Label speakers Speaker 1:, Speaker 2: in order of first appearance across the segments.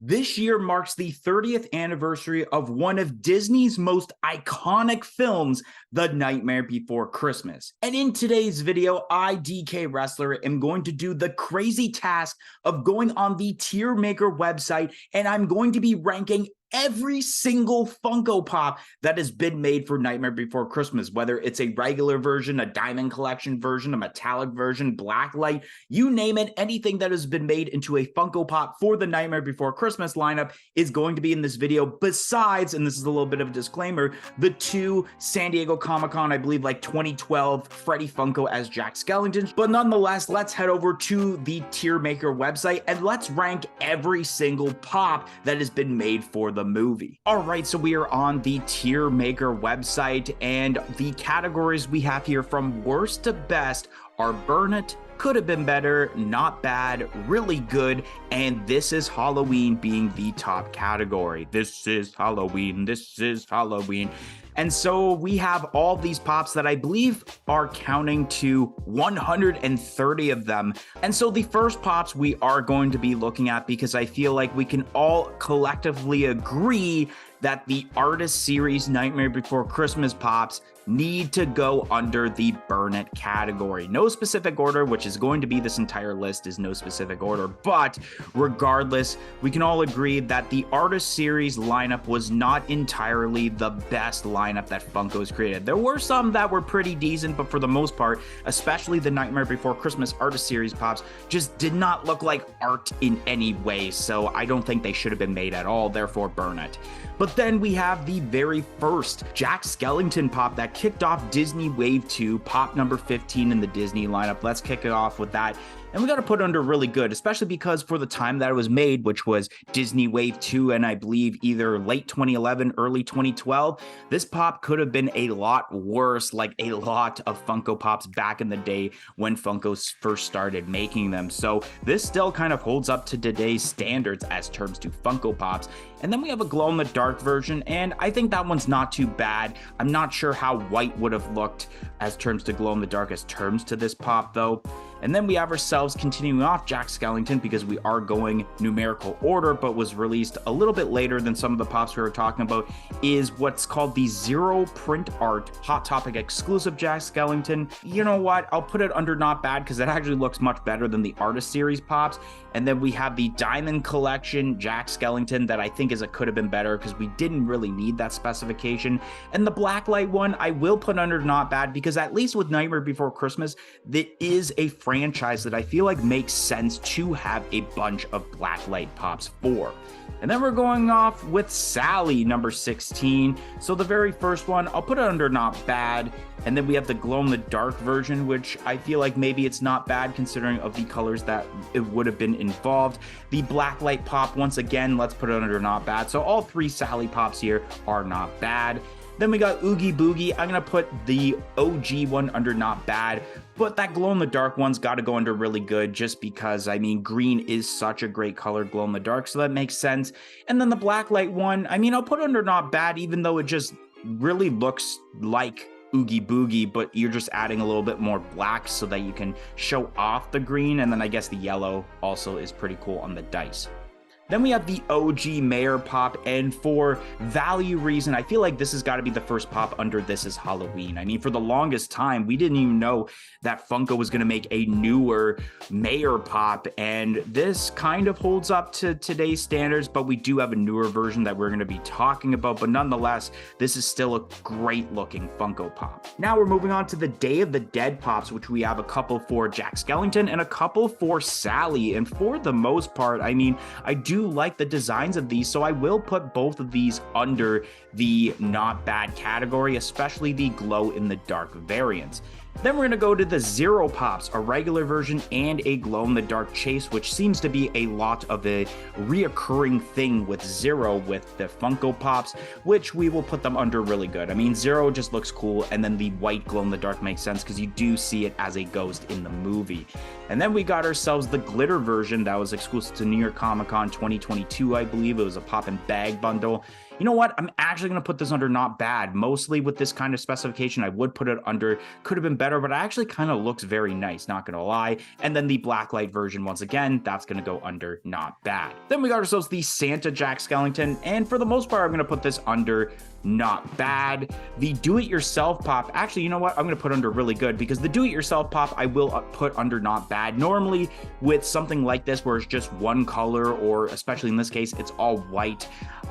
Speaker 1: This year marks the 30th anniversary of one of Disney's most iconic films, The Nightmare Before Christmas. And in today's video, I, DK Wrestler, am going to do the crazy task of going on the Tier Maker website, and I'm going to be ranking every single Funko Pop that has been made for Nightmare Before Christmas, whether it's a regular version, a Diamond Collection version, a metallic version, blacklight, you name it, anything that has been made into a Funko Pop for the Nightmare Before Christmas lineup is going to be in this video, besides, and this is a little bit of a disclaimer, the two San Diego Comic-Con, I believe like 2012 Freddy Funko as Jack Skellington. But nonetheless, let's head over to the Tier Maker website and let's rank every single pop that has been made for the movie. All right, so we are on the Tier Maker website, and the categories we have here from worst to best are Burn It, Could Have Been Better, Not Bad, Really Good, and This Is Halloween being the top category. This is Halloween, this is Halloween. And so we have all these pops that I believe are counting to 130 of them. And so the first pops we are going to be looking at, because I feel like we can all collectively agree that the Artist Series Nightmare Before Christmas pops need to go under the Burn It category. No specific order, which is going to be this entire list is no specific order, but regardless, we can all agree that the Artist Series lineup was not entirely the best lineup that Funko's created. There were some that were pretty decent, but for the most part, especially the Nightmare Before Christmas Artist Series pops, just did not look like art in any way, so I don't think they should have been made at all, therefore Burn It. But then we have the very first Jack Skellington pop that kicked off Disney Wave 2, pop number 15 in the Disney lineup. Let's kick it off with that. And we got to put under really good, especially because for the time that it was made, which was Disney Wave 2 and I believe either late 2011, early 2012, this pop could have been a lot worse, like a lot of Funko Pops back in the day when Funko first started making them. So this still kind of holds up to today's standards as terms to Funko Pops. And then we have a glow-in-the-dark version, and I think that one's not too bad. I'm not sure how white would have looked as terms to glow-in-the-dark as terms to this pop, though. And then we have ourselves continuing off Jack Skellington, because we are going numerical order, but was released a little bit later than some of the pops we were talking about, is what's called the Zero Print Art Hot Topic exclusive Jack Skellington. You know what? I'll put it under not bad because it actually looks much better than the Artist Series pops. And then we have the Diamond Collection Jack Skellington that I think is a could have been better because we didn't really need that specification. And the Blacklight one I will put under not bad because at least with Nightmare Before Christmas, that is a franchise that I feel like makes sense to have a bunch of Blacklight pops for. And then we're going off with Sally number 16. So the very first one, I'll put it under not bad. And then we have the glow-in-the-dark version, which I feel like maybe it's not bad considering of the colors that it would have been involved. The Blacklight pop, once again, let's put it under not bad. So all three Sally pops here are not bad. Then we got Oogie Boogie. I'm going to put the OG one under not bad, but that glow-in-the-dark one's got to go under really good just because, I mean, green is such a great color, glow-in-the-dark, so that makes sense. And then the Blacklight one, I mean, I'll put under not bad, even though it just really looks like Oogie Boogie, but you're just adding a little bit more black so that you can show off the green, and then I guess the yellow also is pretty cool on the dice. Then we have the OG Mayor pop, and for value reason, I feel like this has got to be the first pop under This Is Halloween. I mean, for the longest time, we didn't even know that Funko was going to make a newer Mayor pop, and this kind of holds up to today's standards, but we do have a newer version that we're going to be talking about, but nonetheless, this is still a great-looking Funko Pop. Now we're moving on to the Day of the Dead pops, which we have a couple for Jack Skellington and a couple for Sally, and for the most part, I mean, I do like the designs of these, so I will put both of these under the not bad category, especially the glow-in-the-dark variants. Then we're going to go to the Zero Pops, a regular version and a glow-in-the-dark chase, which seems to be a lot of a reoccurring thing with Zero with the Funko Pops, which we will put them under really good. I mean, Zero just looks cool, and then the white glow-in-the-dark makes sense because you do see it as a ghost in the movie. And then we got ourselves the glitter version that was exclusive to New York Comic Con 2022, I believe. It was a pop and bag bundle. You know what? I'm actually going to put this under not bad. Mostly with this kind of specification, I would put it under could have been better, but it actually kind of looks very nice, not going to lie. And then the blacklight version, once again, that's going to go under not bad. Then we got ourselves the Santa Jack Skellington, and for the most part, I'm going to put this under not bad. The do-it-yourself pop, actually, you know what? I'm going to put under really good, because the do-it-yourself pop I will put under not bad. Normally, with something like this where it's just one color, or especially in this case, it's all white,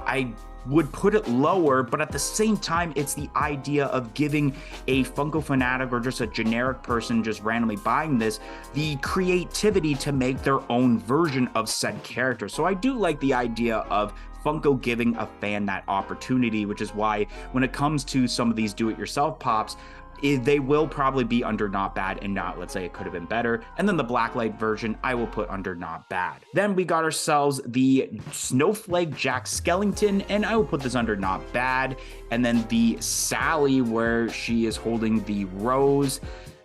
Speaker 1: I would put it lower, but at the same time, it's the idea of giving a Funko fanatic or just a generic person just randomly buying this the creativity to make their own version of said character. So I do like the idea of Funko giving a fan that opportunity, which is why when it comes to some of these do-it-yourself pops, they will probably be under not bad and not, let's say, it could have been better. And then the blacklight version, I will put under not bad. Then we got ourselves the Snowflake Jack Skellington, and I will put this under not bad. And then the Sally, where she is holding the rose,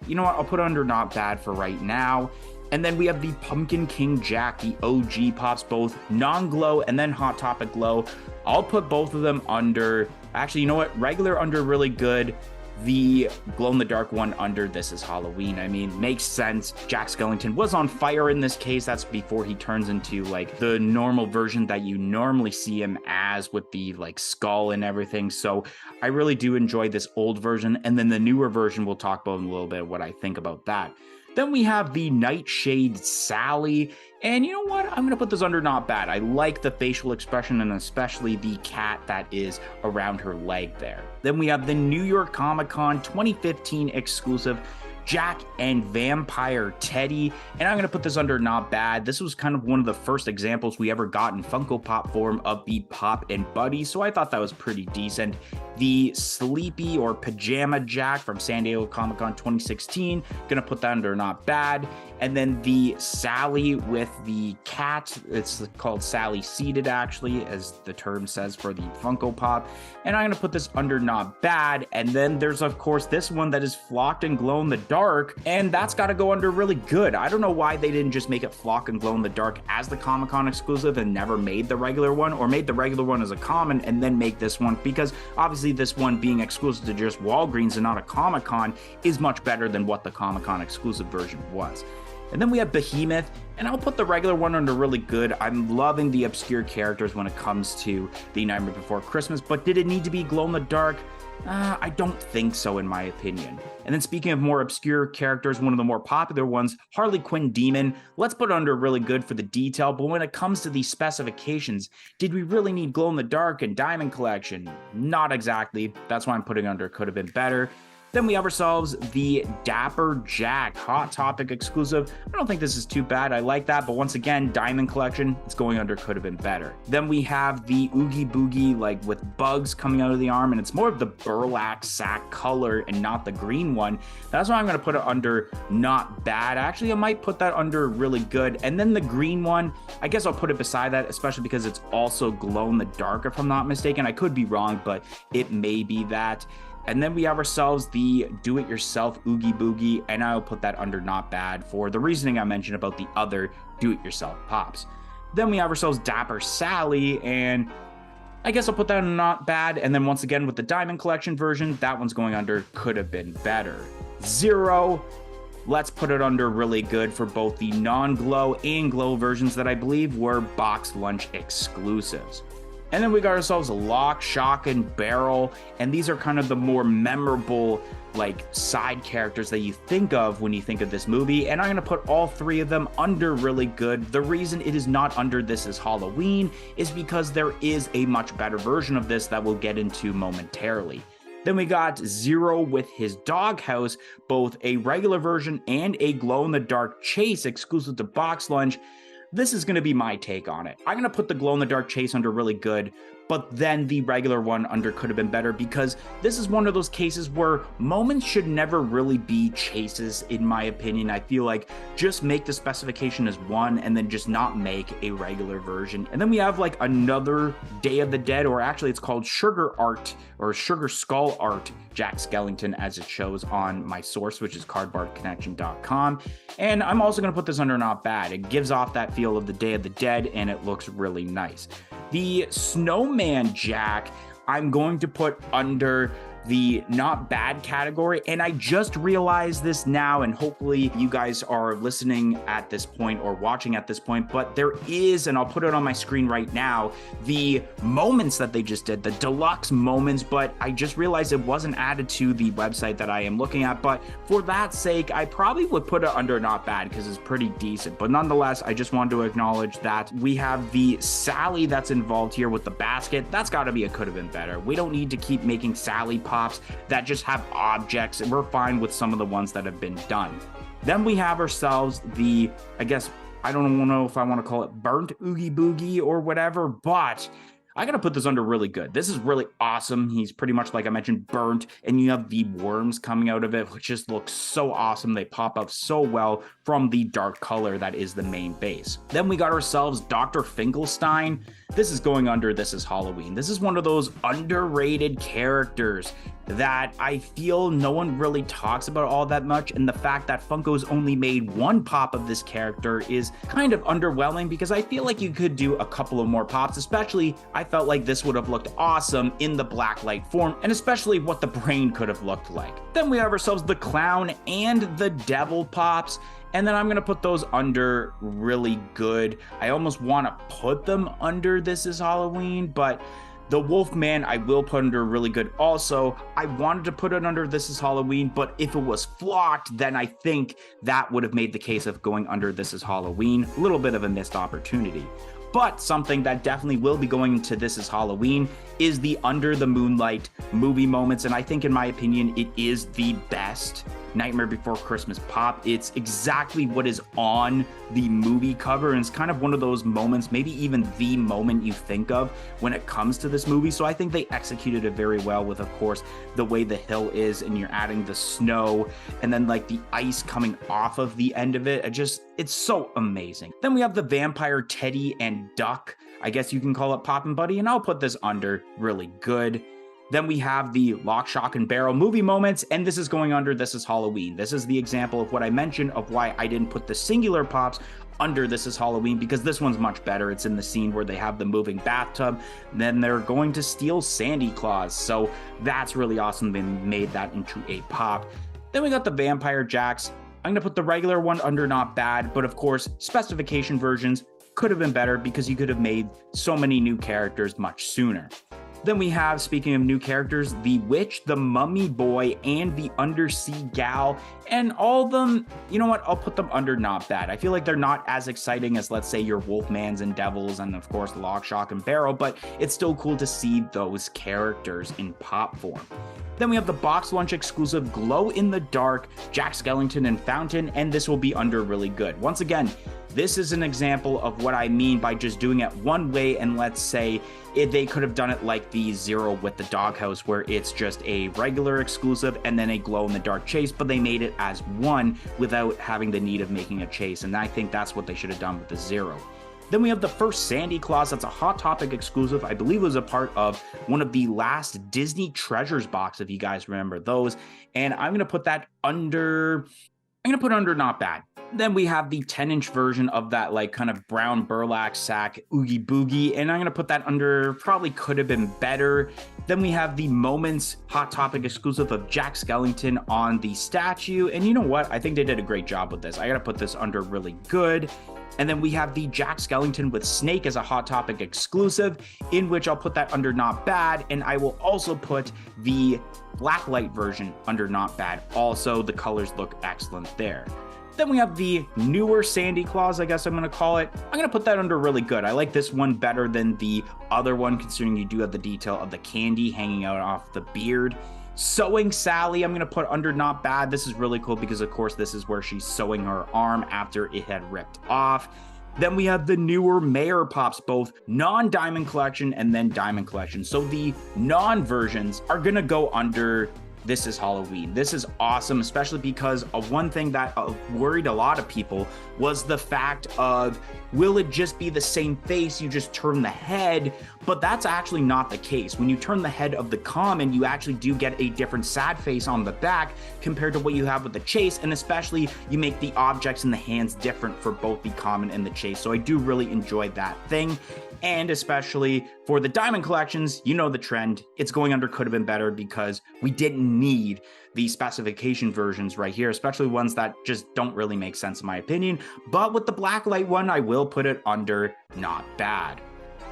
Speaker 1: you know what, I'll put under not bad for right now. And then we have the Pumpkin King Jack, the OG pops, both non-glow and then Hot Topic glow. I'll put both of them under, actually, you know what, regular under really good, the glow-in-the-dark one under This Is Halloween. I mean, makes sense. Jack Skellington was on fire in this case. That's before he turns into like the normal version that you normally see him as, with the like skull and everything. So I really do enjoy this old version, and then the newer version, we'll talk about in a little bit what I think about that. Then we have the Nightshade Sally, and you know what? I'm going to put this under not bad. I like the facial expression and especially the cat that is around her leg there. Then we have the New York Comic Con 2015 exclusive Jack and Vampire Teddy, and I'm going to put this under not bad. This was kind of one of the first examples we ever got in Funko Pop form of the Pop and Buddy, so I thought that was pretty decent. The Sleepy or Pajama Jack from San Diego Comic Con 2016, going to put that under not bad. And then the Sally with the cat, it's called Sally Seated actually, as the term says for the Funko Pop, and I'm going to put this under not bad. And then there's of course this one that is flocked and glow in the dark, and that's got to go under really good. I don't know why they didn't just make it flock and glow in the dark as the Comic Con exclusive and never made the regular one, or made the regular one as a common and then make this one, because obviously this one being exclusive to just Walgreens and not a Comic Con is much better than what the Comic Con exclusive version was. And then we have Behemoth, and I'll put the regular one under really good. I'm loving the obscure characters when it comes to the Nightmare Before Christmas, but did it need to be glow in the dark? I don't think so, in my opinion. And then speaking of more obscure characters, one of the more popular ones, Harley Quinn Demon, let's put it under really good for the detail, but when it comes to these specifications, did we really need glow in the dark and diamond collection? Not exactly. That's why I'm putting under could have been better. Then we have ourselves the Dapper Jack Hot Topic exclusive. I don't think this is too bad. I like that, but once again, Diamond Collection, it's going under could have been better. Then we have the Oogie Boogie, like with bugs coming out of the arm, and it's more of the burlap sack color and not the green one. That's why I'm going to put it under not bad. Actually, I might put that under really good. And then the green one, I guess I'll put it beside that, especially because it's also glow in the dark, if I'm not mistaken. I could be wrong, but it may be that. And then we have ourselves the do-it-yourself Oogie Boogie, and I'll put that under not bad for the reasoning I mentioned about the other do-it-yourself pops. Then we have ourselves Dapper Sally, and I guess I'll put that in not bad. And then once again with the Diamond Collection version, that one's going under could have been better. Zero, let's put it under really good for both the non-glow and glow versions that I believe were box lunch exclusives. And then we got ourselves Lock, Shock, and Barrel, and these are kind of the more memorable like side characters that you think of when you think of this movie, and I'm going to put all three of them under really good. The reason it is not under This Is Halloween is because there is a much better version of this that we'll get into momentarily. Then we got Zero with his doghouse, both a regular version and a glow-in-the-dark chase exclusive to Box Lunch. This is going to be my take on it. I'm going to put the glow-in-the-dark chase under really good, but then the regular one under could have been better, because this is one of those cases where moments should never really be chases, in my opinion. I feel like just make the specification as one and then just not make a regular version. And then we have like another Day of the Dead, or actually it's called Sugar Art or Sugar Skull Art Jack Skellington, as it shows on my source, which is cardboardconnection.com. And I'm also going to put this under not bad. It gives off that feel of the Day of the Dead and it looks really nice. The Snowman Jack, I'm going to put under the not bad category, and I just realized this now, and hopefully you guys are listening at this point or watching at this point, but there is, and I'll put it on my screen right now, the moments that they just did, the deluxe moments, but I just realized it wasn't added to the website that I am looking at. But for that sake, I probably would put it under not bad because it's pretty decent. But nonetheless, I just wanted to acknowledge that we have the Sally that's involved here with the basket. That's got to be a could have been better. We don't need to keep making Sally pops that just have objects, and we're fine with some of the ones that have been done. Then we have ourselves the, I guess, I don't know if I want to call it burnt Oogie Boogie or whatever, but I gotta put this under really good. This is really awesome. He's pretty much, like I mentioned, burnt, and you have the worms coming out of it, which just looks so awesome. They pop up so well from the dark color that is the main base. Then we got ourselves Dr. Finkelstein. This is going under This Is Halloween. This is one of those underrated characters that I feel no one really talks about all that much, and the fact that Funko's only made one pop of this character is kind of underwhelming, because I feel like you could do a couple of more pops. Especially, I felt like this would have looked awesome in the black light form, and especially what the brain could have looked like. Then we have ourselves the clown and the devil pops, and then I'm going to put those under really good. I almost want to put them under This Is Halloween, but the Wolfman I will put under really good also. I wanted to put it under This Is Halloween, but if it was flocked, then I think that would have made the case of going under This Is Halloween. A little bit of a missed opportunity. But something that definitely will be going to This Is Halloween is the Under the Moonlight movie moments, and I think, in my opinion, it is the best Nightmare Before Christmas pop. It's exactly what is on the movie cover, and it's kind of one of those moments, maybe even the moment you think of when it comes to this movie. So I think they executed it very well with, of course, the way the hill is, and you're adding the snow and then like the ice coming off of the end of it. It's so amazing. Then we have the Vampire Teddy and Duck, I guess you can call it Poppin' Buddy, and I'll put this under really good. Then we have the Lock, Shock, and Barrel movie moments, and this is going under This Is Halloween. This is the example of what I mentioned of why I didn't put the singular pops under This Is Halloween, because this one's much better. It's in the scene where they have the moving bathtub, then they're going to steal Sandy Claus, so that's really awesome. They made that into a pop. Then we got the Vampire Jacks. I'm going to put the regular one under not bad, but of course, specification versions could have been better because you could have made so many new characters much sooner. Then we have, speaking of new characters, the Witch, the Mummy Boy, and the Undersea Gal, and all of them, you know what, I'll put them under not bad. I feel like they're not as exciting as, let's say, your Wolfmans and Devils, and of course, Lock, Shock, and Barrel, but it's still cool to see those characters in pop form. Then we have the Box Lunch exclusive Glow in the Dark, Jack Skellington and Fountain, and this will be under really good. Once again, this is an example of what I mean by just doing it one way, and let's say they could have done it like the Zero with the Doghouse, where it's just a regular exclusive and then a glow-in-the-dark chase, but they made it as one without having the need of making a chase, and I think that's what they should have done with the Zero. Then we have the first Sandy Claus. That's a Hot Topic exclusive. I believe it was a part of one of the last Disney Treasures box, if you guys remember those, and I'm going to put that under... I'm going to put under not bad. Then we have the 10-inch version of that like kind of brown burlap sack Oogie Boogie, and I'm going to put that under probably could have been better. Then we have the Moments Hot Topic exclusive of Jack Skellington on the statue, and you know what? I think they did a great job with this. I got to put this under really good. And then we have the Jack Skellington with Snake as a Hot Topic exclusive, in which I'll put that under not bad, and I will also put the blacklight version under not bad. Also, the colors look excellent there. Then we have the newer Sandy Claus, I guess I'm going to call it. I'm going to put that under really good. I like this one better than the other one, considering you do have the detail of the candy hanging out off the beard. Sewing Sally, I'm going to put under not bad. This is really cool because, of course, this is where she's sewing her arm after it had ripped off. Then we have the newer Mayor Pops, both non-Diamond Collection and then Diamond Collection. So the non-versions are going to go under This Is Halloween. This is awesome, especially because of one thing that worried a lot of people was the fact of, will it just be the same face, you just turn the head? But that's actually not the case. When you turn the head of the common, you actually do get a different sad face on the back compared to what you have with the chase, and especially you make the objects in the hands different for both the common and the chase. So I do really enjoy that thing. And especially for the diamond collections, you know the trend. It's going under could have been better because we didn't need the specification versions right here, especially ones that just don't really make sense in my opinion. But with the blacklight one, I will put it under not bad.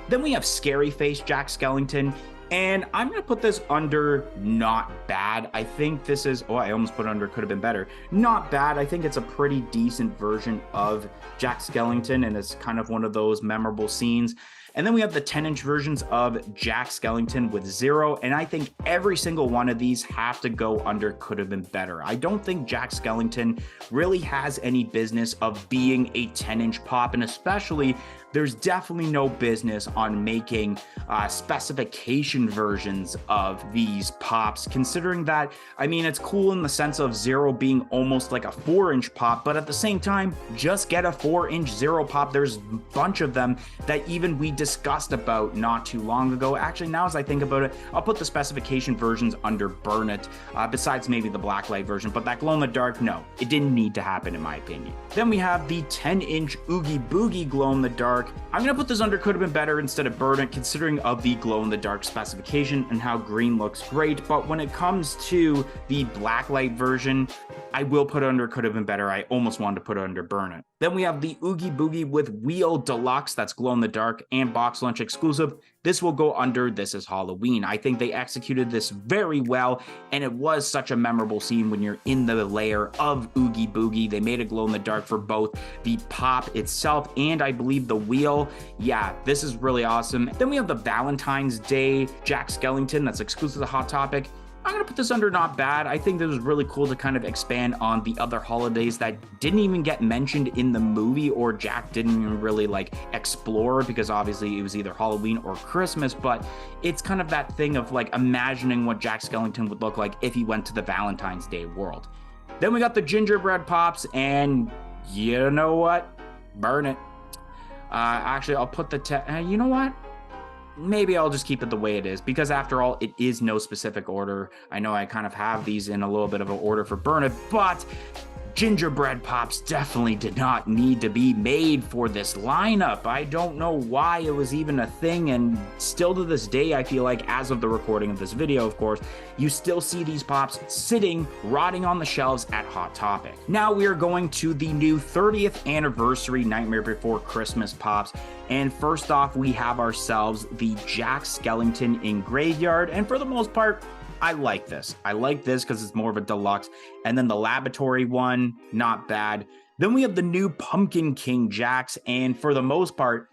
Speaker 1: Then we have Scary Face Jack Skellington. And I'm going to put this under not bad. I think this is, oh, I almost put it under could have been better. Not bad. I think it's a pretty decent version of Jack Skellington, and it's kind of one of those memorable scenes. And then we have the 10-inch versions of Jack Skellington with Zero, and I think every single one of these have to go under could have been better. I don't think Jack Skellington really has any business of being a 10-inch pop, and especially there's definitely no business on making specification versions of these pops, considering that, I mean, it's cool in the sense of Zero being almost like a 4-inch pop, but at the same time, just get a 4-inch Zero pop. There's a bunch of them that even we discussed about not too long ago. Actually, now as I think about it, I'll put the specification versions under Burn It, besides maybe the blacklight version, but that glow in the dark, no, it didn't need to happen in my opinion. Then we have the 10-inch Oogie Boogie glow in the dark. I'm going to put this under could have been better instead of Burn It, considering of the glow in the dark specification and how green looks great. But when it comes to the blacklight version, I will put it under could have been better. I almost wanted to put it under Burn It. Then we have the Oogie Boogie with Wheel Deluxe, that's glow in the dark and box lunch exclusive. This will go under This Is Halloween. I think they executed this very well, and it was such a memorable scene when you're in the lair of Oogie Boogie. They made it glow in the dark for both the pop itself and I believe the wheel. Yeah, this is really awesome. Then we have the Valentine's Day Jack Skellington, that's exclusive to Hot Topic. I'm going to put this under not bad. I think this was really cool to kind of expand on the other holidays that didn't even get mentioned in the movie, or Jack didn't even really like explore, because obviously it was either Halloween or Christmas, but it's kind of that thing of like imagining what Jack Skellington would look like if he went to the Valentine's Day world. Then we got the gingerbread pops, and you know what? Burn it. Actually, I'll put the, you know what? Maybe I'll just keep it the way it is, because after all, it is no specific order. I know I kind of have these in a little bit of an order for Burn It, but gingerbread pops definitely did not need to be made for this lineup. I don't know why it was even a thing, and still to this day, I feel like, as of the recording of this video, of course, you still see these pops sitting, rotting on the shelves at Hot Topic. Now we are going to the new 30th anniversary Nightmare Before Christmas pops, and first off, we have ourselves the Jack Skellington in Graveyard, and for the most part, I like this. I like this because it's more of a deluxe. And then the laboratory one, not bad. Then we have the new Pumpkin King Jacks, and for the most part,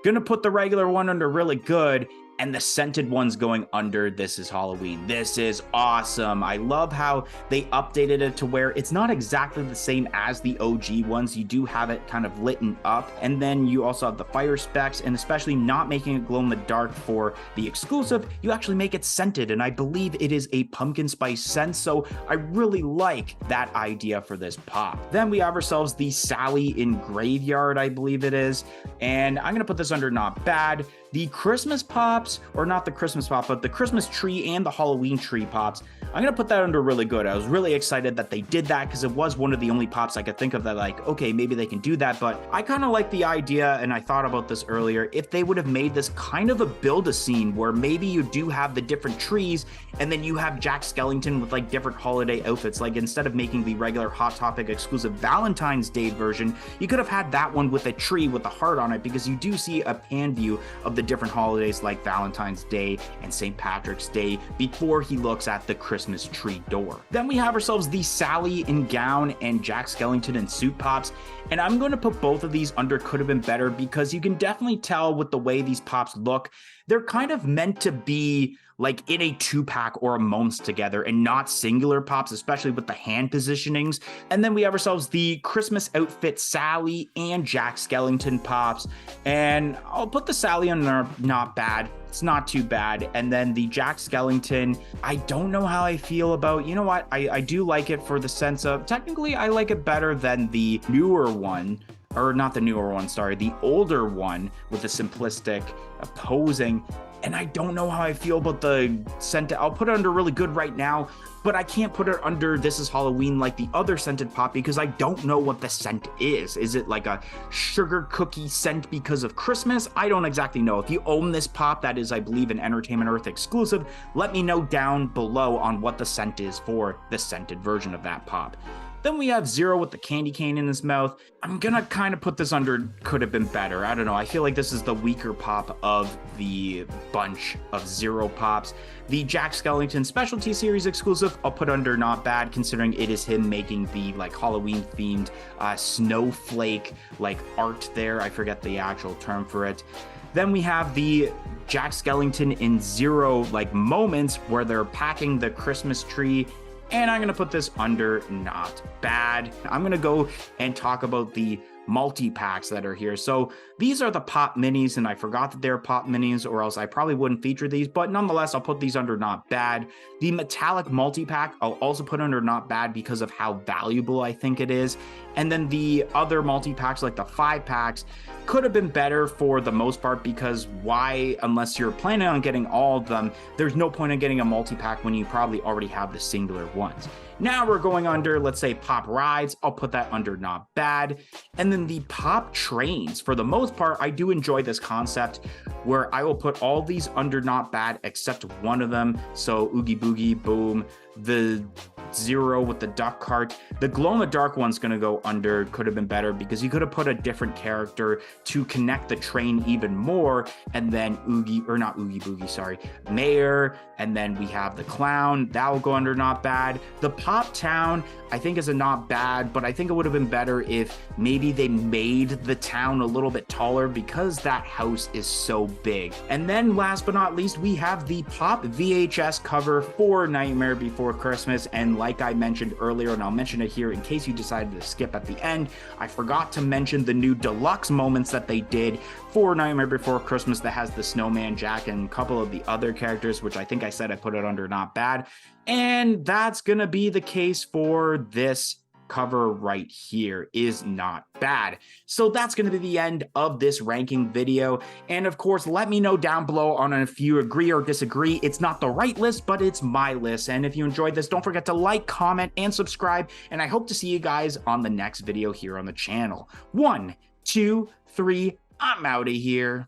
Speaker 1: gonna put the regular one under really good, and the scented one's going under This Is Halloween. This is awesome. I love how they updated it to where it's not exactly the same as the OG ones. You do have it kind of lit up, and then you also have the fire specs, and especially not making it glow in the dark for the exclusive, you actually make it scented, and I believe it is a pumpkin spice scent, so I really like that idea for this pop. Then we have ourselves the Sally in Graveyard, I believe it is, and I'm gonna put this under not bad. The Christmas pops, or not the Christmas pop, but the Christmas tree and the Halloween tree pops, I'm going to put that under really good. I was really excited that they did that because it was one of the only pops I could think of that like, okay, maybe they can do that. But I kind of like the idea, and I thought about this earlier, if they would have made this kind of a build-a-scene where maybe you do have the different trees and then you have Jack Skellington with like different holiday outfits. Like instead of making the regular Hot Topic exclusive Valentine's Day version, you could have had that one with a tree with a heart on it, because you do see a pan view of the different holidays like Valentine's Day and St. Patrick's Day before he looks at the Christmas tree door. Then we have ourselves the Sally in gown and Jack Skellington in suit pops, and I'm going to put both of these under could have been better, because you can definitely tell with the way these pops look they're kind of meant to be like in a 2-pack or a months together and not singular pops, especially with the hand positionings. And then we have ourselves the Christmas outfit Sally and Jack Skellington pops. And I'll put the Sally on there, not bad. It's not too bad. And then the Jack Skellington, I don't know how I feel about, you know what? I do like it for the sense of, technically I like it better than the newer one, or not the newer one, sorry, the older one with the simplistic posing. And I don't know how I feel about the scent. I'll put it under really good right now, but I can't put it under This Is Halloween like the other scented pop because I don't know what the scent is. Is it like a sugar cookie scent because of Christmas? I don't exactly know. If you own this pop, that is, I believe, an Entertainment Earth exclusive, let me know down below on what the scent is for the scented version of that pop. Then we have Zero with the candy cane in his mouth. I'm gonna kind of put this under could have been better. I don't know. I feel like this is the weaker pop of the bunch of Zero pops. The Jack Skellington Specialty Series exclusive, I'll put under not bad, considering it is him making the like Halloween themed snowflake like art there. I forget the actual term for it. Then we have the Jack Skellington in Zero like moments where they're packing the Christmas tree. And I'm going to put this under not bad. I'm going to go and talk about the multi-packs that are here. So these are the pop minis, and I forgot that they're pop minis, or else I probably wouldn't feature these, but nonetheless, I'll put these under not bad. The metallic multi-pack, I'll also put under not bad because of how valuable I think it is. And then the other multi-packs, like the 5-packs, could have been better for the most part, because why, unless you're planning on getting all of them, there's no point in getting a multi-pack when you probably already have the singular ones. Now we're going under, let's say, pop rides. I'll put that under not bad. And then the pop trains, for the most part, I do enjoy this concept where I will put all these under not bad except one of them. So Oogie Boogie, boom. The Zero with the duck cart. The glow-in-the-dark one's going to go under could have been better because you could have put a different character to connect the train even more. And then Oogie, or not Oogie Boogie, sorry, Mayor. And then we have the clown. That will go under not bad. The Pop Town, I think, is a not bad, but I think it would have been better if maybe they made the town a little bit taller because that house is so big. And then last but not least, we have the Pop VHS cover for Nightmare Before Christmas. And like I mentioned earlier, and I'll mention it here in case you decided to skip at the end, I forgot to mention the new deluxe moments that they did for Nightmare Before Christmas that has the Snowman Jack and a couple of the other characters, which I think I said I put it under not bad. And that's gonna be the case for this cover right here, is not bad. So that's going to be the end of this ranking video. And of course, let me know down below on if you agree or disagree. It's not the right list, but it's my list. And if you enjoyed this, don't forget to like, comment, and subscribe. And I hope to see you guys on the next video here on the channel. 1, 2, 3, I'm out of here.